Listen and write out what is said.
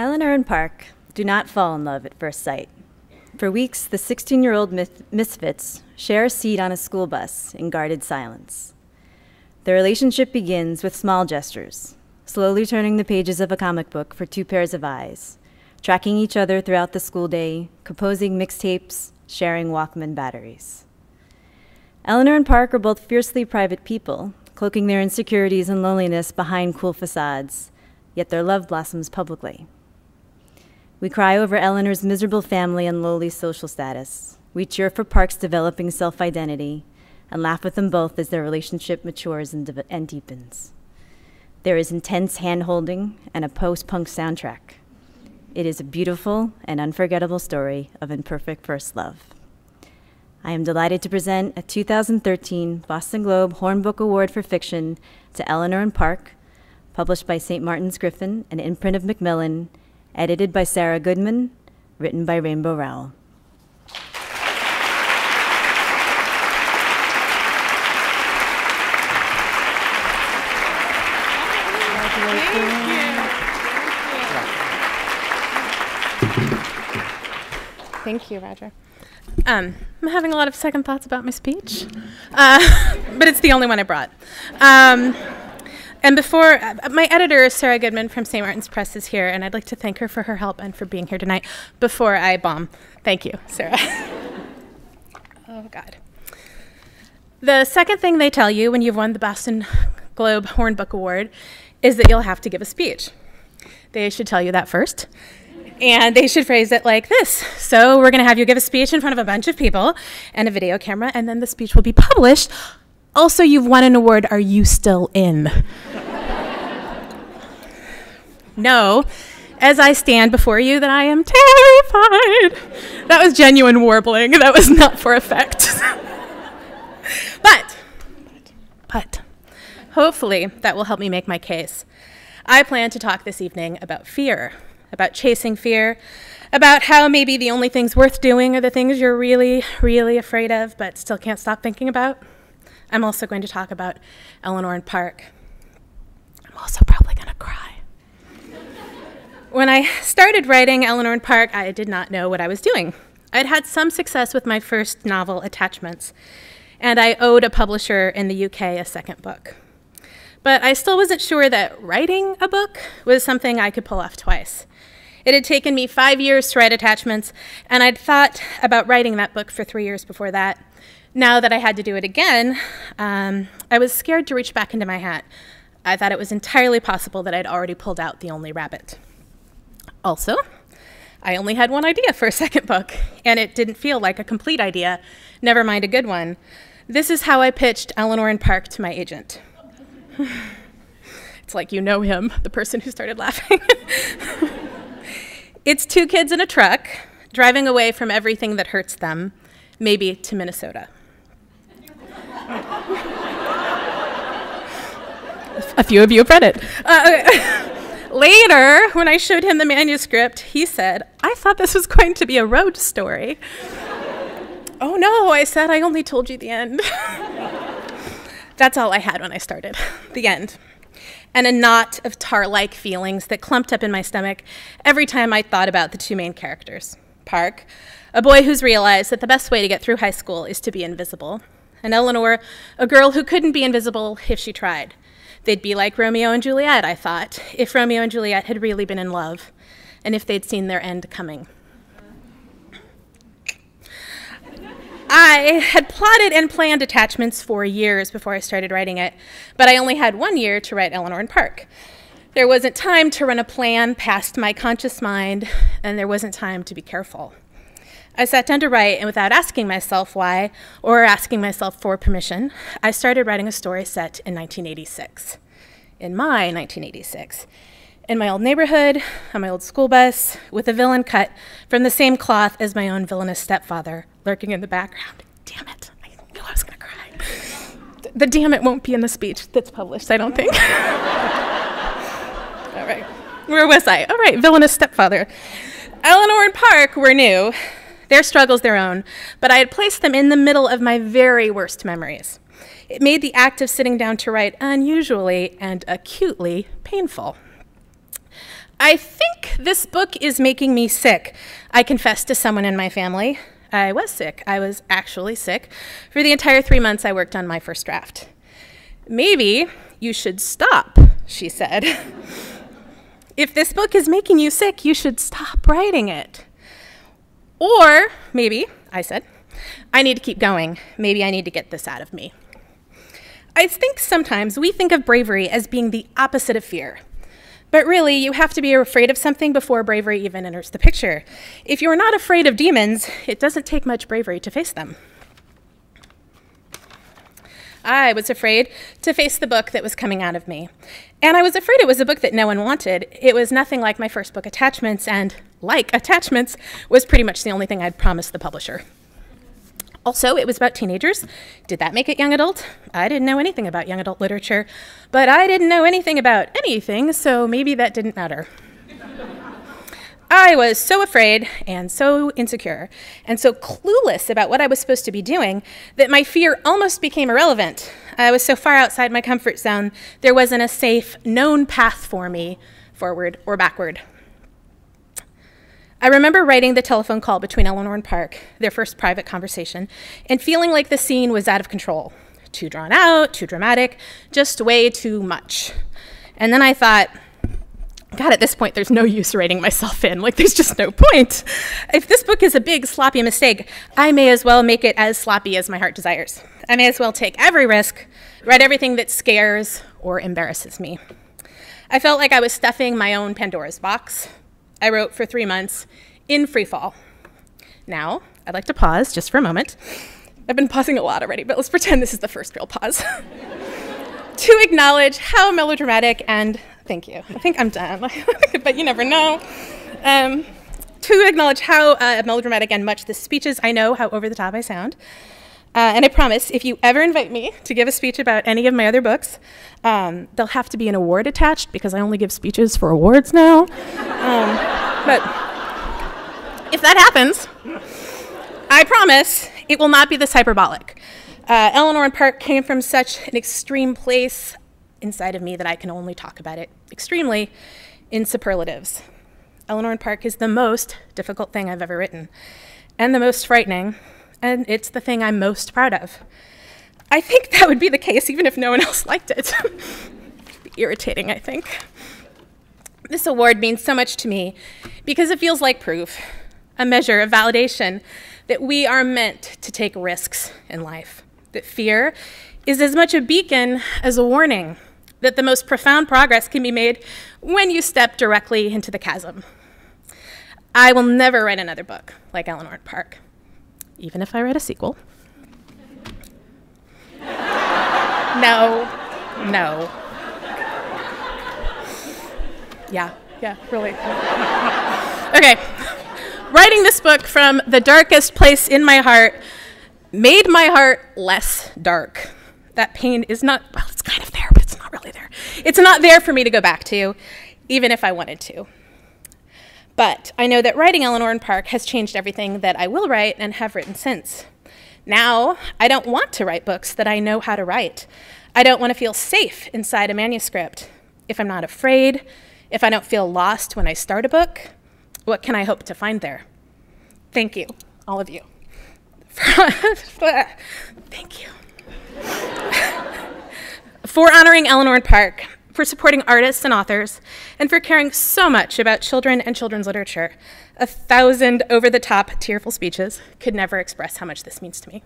Eleanor and Park do not fall in love at first sight. For weeks, the 16-year-old misfits share a seat on a school bus in guarded silence. Their relationship begins with small gestures, slowly turning the pages of a comic book for two pairs of eyes, tracking each other throughout the school day, composing mixtapes, sharing Walkman batteries. Eleanor and Park are both fiercely private people, cloaking their insecurities and loneliness behind cool facades, yet their love blossoms publicly. We cry over Eleanor's miserable family and lowly social status. We cheer for Park's developing self-identity and laugh with them both as their relationship matures and deepens. There is intense hand-holding and a post-punk soundtrack. It is a beautiful and unforgettable story of imperfect first love. I am delighted to present a 2013 Boston Globe Horn Book Award for Fiction to Eleanor and Park, published by St. Martin's Griffin, an imprint of Macmillan, edited by Sarah Goodman, written by Rainbow Rowell. Thank you, Roger. I'm having a lot of second thoughts about my speech, but it's the only one I brought. And before, my editor, Sarah Goodman from St. Martin's Press, is here, and I'd like to thank her for her help and for being here tonight before I bomb. Thank you, Sarah. Oh, God. The second thing they tell you when you've won the Boston Globe Horn Book Award is that you'll have to give a speech. They should tell you that first. And they should phrase it like this. So we're going to have you give a speech in front of a bunch of people and a video camera, and then the speech will be published. Also, you've won an award. Are you still in? No, as I stand before you, that I am terrified. That was genuine warbling. That was not for effect. But, hopefully that will help me make my case. I plan to talk this evening about fear, about chasing fear, about how maybe the only things worth doing are the things you're really, really afraid of, but still can't stop thinking about. I'm also going to talk about Eleanor and Park. I'm also probably going to cry. When I started writing Eleanor and Park, I did not know what I was doing. I'd had some success with my first novel, Attachments, and I owed a publisher in the UK a second book. But I still wasn't sure that writing a book was something I could pull off twice. It had taken me 5 years to write Attachments, and I'd thought about writing that book for 3 years before that. Now that I had to do it again, I was scared to reach back into my hat. I thought it was entirely possible that I'd already pulled out the only rabbit. Also, I only had one idea for a second book, and it didn't feel like a complete idea, never mind a good one. This is how I pitched Eleanor and Park to my agent. It's like you know him, the person who started laughing. It's two kids in a truck, driving away from everything that hurts them, maybe to Minnesota. A few of you have read it. Okay. Later, when I showed him the manuscript, he said, I thought this was going to be a road story. Oh no, I said, I only told you the end. That's all I had when I started, the end. And a knot of tar-like feelings that clumped up in my stomach every time I thought about the two main characters. Park, a boy who's realized that the best way to get through high school is to be invisible. And Eleanor, a girl who couldn't be invisible if she tried. They'd be like Romeo and Juliet, I thought, if Romeo and Juliet had really been in love, and if they'd seen their end coming. I had plotted and planned Attachments for years before I started writing it, but I only had 1 year to write Eleanor and Park. There wasn't time to run a plan past my conscious mind, and there wasn't time to be careful. I sat down to write, and without asking myself why, or asking myself for permission, I started writing a story set in 1986. In my 1986. In my old neighborhood, on my old school bus, with a villain cut from the same cloth as my own villainous stepfather, lurking in the background. Damn it, I knew I was gonna cry. The damn it won't be in the speech that's published, I don't think. All right, where was I? All right, villainous stepfather. Eleanor and Park were new. Their struggles their own, but I had placed them in the middle of my very worst memories. It made the act of sitting down to write unusually and acutely painful. I think this book is making me sick. I confessed to someone in my family. I was sick. I was actually sick for the entire 3 months I worked on my first draft. Maybe you should stop, she said. If this book is making you sick, you should stop writing it. Or maybe, I said, I need to keep going. Maybe I need to get this out of me. I think sometimes we think of bravery as being the opposite of fear. But really, you have to be afraid of something before bravery even enters the picture. If you're not afraid of demons, it doesn't take much bravery to face them. I was afraid to face the book that was coming out of me. And I was afraid it was a book that no one wanted. It was nothing like my first book, Attachments, and like Attachments, was pretty much the only thing I'd promised the publisher. Also, it was about teenagers. Did that make it young adult? I didn't know anything about young adult literature, but I didn't know anything about anything, so maybe that didn't matter. I was so afraid and so insecure and so clueless about what I was supposed to be doing that my fear almost became irrelevant. I was so far outside my comfort zone, there wasn't a safe, known path for me, forward or backward. I remember writing the telephone call between Eleanor and Park, their first private conversation, and feeling like the scene was out of control. Too drawn out, too dramatic, just way too much. And then I thought, God, at this point, there's no use writing myself in. Like, there's just no point. If this book is a big, sloppy mistake, I may as well make it as sloppy as my heart desires. I may as well take every risk, write everything that scares or embarrasses me. I felt like I was stuffing my own Pandora's box. I wrote for 3 months in free fall. Now, I'd like to pause just for a moment. I've been pausing a lot already, but let's pretend this is the first real pause. To acknowledge how melodramatic and thank you. I think I'm done, but you never know. To acknowledge how melodramatic and much this speech is. I know how over the top I sound. And I promise, if you ever invite me to give a speech about any of my other books, there'll have to be an award attached because I only give speeches for awards now. But if that happens, I promise it will not be this hyperbolic. Eleanor and Park came from such an extreme place inside of me that I can only talk about it extremely in superlatives. Eleanor and Park is the most difficult thing I've ever written, and the most frightening, and it's the thing I'm most proud of. I think that would be the case even if no one else liked it. It'd be irritating, I think. This award means so much to me because it feels like proof, a measure of validation that we are meant to take risks in life, that fear is as much a beacon as a warning, that the most profound progress can be made when you step directly into the chasm. I will never write another book like Eleanor and Park, even if I write a sequel. No. Yeah, really. Okay, writing this book from the darkest place in my heart made my heart less dark. That pain is not, well, it's kind of there, but it's not really there. It's not there for me to go back to, even if I wanted to. But I know that writing Eleanor and Park has changed everything that I will write and have written since. Now, I don't want to write books that I know how to write. I don't want to feel safe inside a manuscript. If I'm not afraid, if I don't feel lost when I start a book, what can I hope to find there? Thank you, all of you. Thank you. For honoring Eleanor and Park, for supporting artists and authors, and for caring so much about children and children's literature. 1,000 over-the-top, tearful speeches could never express how much this means to me.